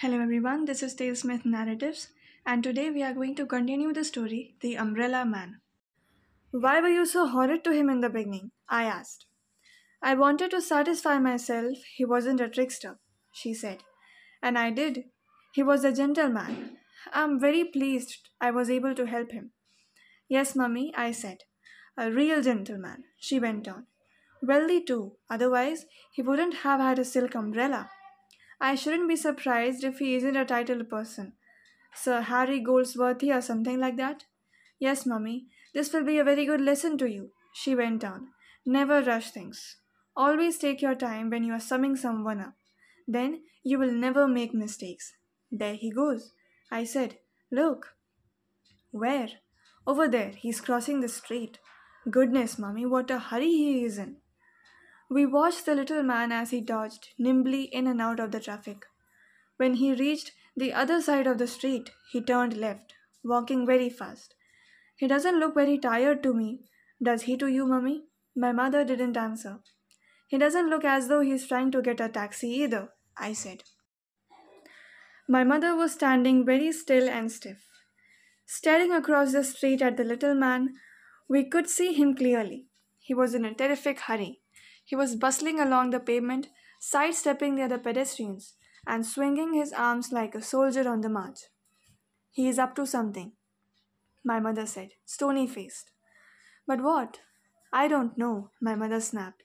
Hello everyone, this is Dale Smith Narratives, and today we are going to continue the story, The Umbrella Man. Why were you so horrid to him in the beginning? I asked. I wanted to satisfy myself he wasn't a trickster, she said. And I did. He was a gentleman. I'm very pleased I was able to help him. Yes, mummy, I said. A real gentleman, she went on. Wealthy too, otherwise he wouldn't have had a silk umbrella. I shouldn't be surprised if he isn't a titled person. Sir Harry Goldsworthy or something like that? Yes, mummy, this will be a very good lesson to you, she went on. Never rush things. Always take your time when you are summing someone up. Then you will never make mistakes. There he goes. I said, Look. Where? Over there, he's crossing the street. Goodness, mummy, what a hurry he is in. We watched the little man as he dodged nimbly in and out of the traffic. When he reached the other side of the street, he turned left, walking very fast. He doesn't look very tired to me. Does he to you, mummy? My mother didn't answer. He doesn't look as though he's trying to get a taxi either, I said. My mother was standing very still and stiff. Staring across the street at the little man, we could see him clearly. He was in a terrific hurry. He was bustling along the pavement, sidestepping the other pedestrians, and swinging his arms like a soldier on the march. He is up to something, my mother said, stony faced. But what? I don't know, my mother snapped.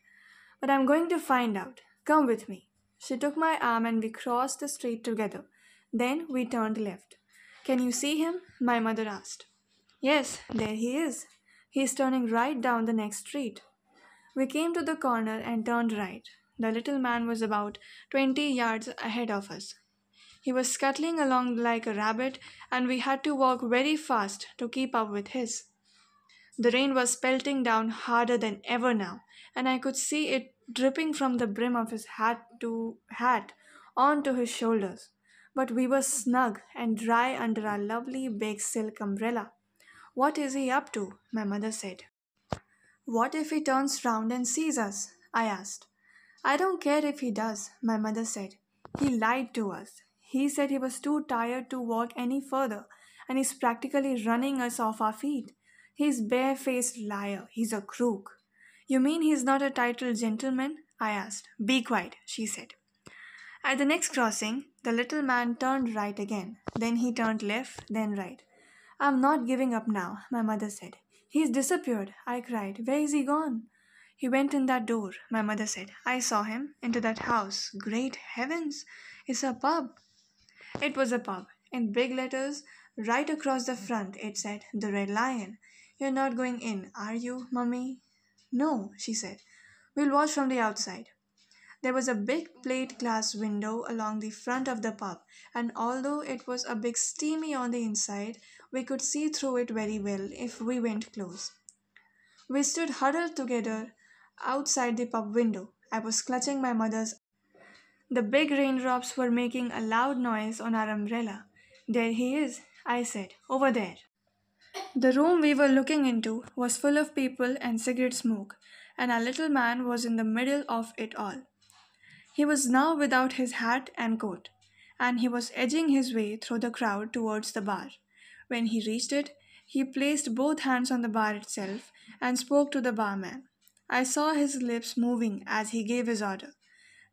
But I'm going to find out. Come with me. She took my arm and we crossed the street together. Then we turned left. Can you see him? My mother asked. Yes, there he is. He's turning right down the next street. We came to the corner and turned right. The little man was about 20 yards ahead of us. He was scuttling along like a rabbit, and we had to walk very fast to keep up with his. The rain was pelting down harder than ever now, and I could see it dripping from the brim of his hat onto his shoulders. But we were snug and dry under our lovely big silk umbrella. What is he up to? My mother said. What if he turns round and sees us? I asked. I don't care if he does, my mother said. He lied to us. He said he was too tired to walk any further, and he's practically running us off our feet. He's bare-faced liar. He's a crook. You mean he's not a titled gentleman? I asked. Be quiet, she said. At the next crossing, the little man turned right again. Then he turned left, then right. I'm not giving up now, my mother said. He's disappeared, I cried. Where is he gone? He went in that door, my mother said. I saw him. Into that house. Great heavens! It's a pub. It was a pub. In big letters, right across the front, it said, The Red Lion. You're not going in, are you, mummy? No, she said. We'll watch from the outside. There was a big plate glass window along the front of the pub, and although it was a bit steamy on the inside, we could see through it very well if we went close. We stood huddled together outside the pub window. I was clutching my mother's. The big raindrops were making a loud noise on our umbrella. There he is, I said, over there. The room we were looking into was full of people and cigarette smoke, and our little man was in the middle of it all. He was now without his hat and coat, and he was edging his way through the crowd towards the bar. When he reached it, he placed both hands on the bar itself and spoke to the barman. I saw his lips moving as he gave his order.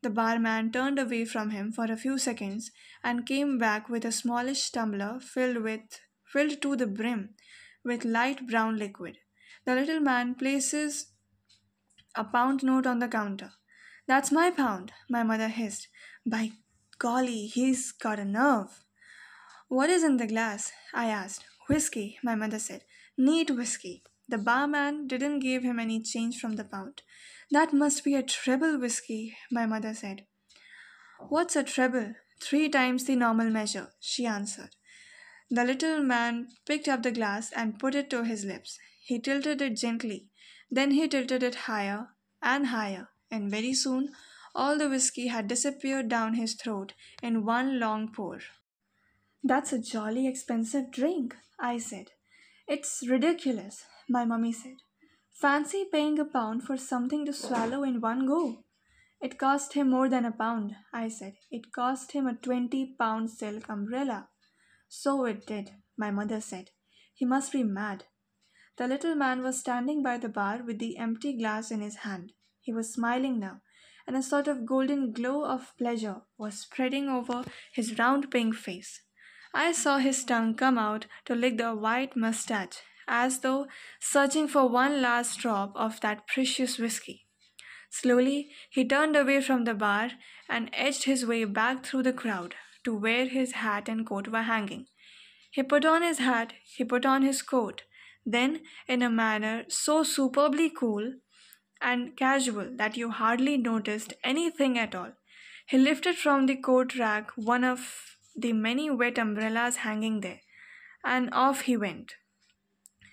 The barman turned away from him for a few seconds and came back with a smallish tumbler filled to the brim with light brown liquid. The little man places a pound note on the counter. That's my pound, my mother hissed. By golly, he's got a nerve. What is in the glass? I asked. Whiskey, my mother said. Neat whiskey. The barman didn't give him any change from the pound. That must be a treble whiskey, my mother said. What's a treble? 3 times the normal measure, she answered. The little man picked up the glass and put it to his lips. He tilted it gently. Then he tilted it higher and higher, and very soon all the whiskey had disappeared down his throat in one long pour. That's a jolly expensive drink, I said. It's ridiculous, my mummy said. Fancy paying a pound for something to swallow in one go. It cost him more than a pound, I said. It cost him a 20-pound silk umbrella. So it did, my mother said. He must be mad. The little man was standing by the bar with the empty glass in his hand. He was smiling now, and a sort of golden glow of pleasure was spreading over his round pink face. I saw his tongue come out to lick the white mustache, as though searching for one last drop of that precious whiskey. Slowly, he turned away from the bar and edged his way back through the crowd to where his hat and coat were hanging. He put on his hat, he put on his coat. Then, in a manner so superbly cool and casual that you hardly noticed anything at all, he lifted from the coat rack one of the many wet umbrellas hanging there, and off he went.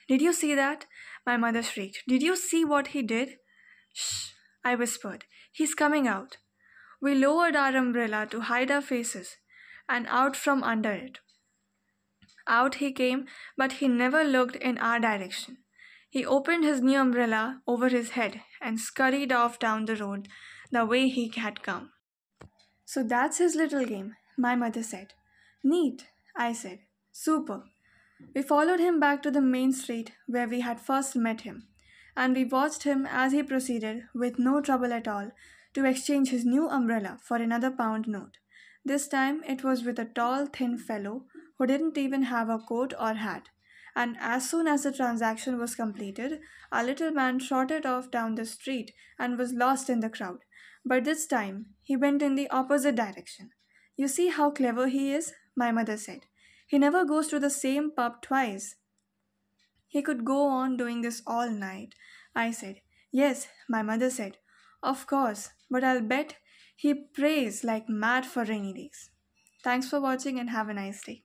Did you see that? My mother shrieked. Did you see what he did? Shh, I whispered. He's coming out. We lowered our umbrella to hide our faces, and out from under it. Out he came, but he never looked in our direction. He opened his new umbrella over his head and scurried off down the road the way he had come. So that's his little game, my mother said. Neat, I said. Super. We followed him back to the main street where we had first met him, and we watched him as he proceeded, with no trouble at all, to exchange his new umbrella for another pound note. This time it was with a tall, thin fellow who didn't even have a coat or hat. And as soon as the transaction was completed, our little man trotted off down the street and was lost in the crowd. But this time he went in the opposite direction. You see how clever he is, my mother said. He never goes to the same pub twice. He could go on doing this all night, I said. Yes, my mother said. Of course, but I'll bet he prays like mad for rainy days. Thanks for watching and have a nice day.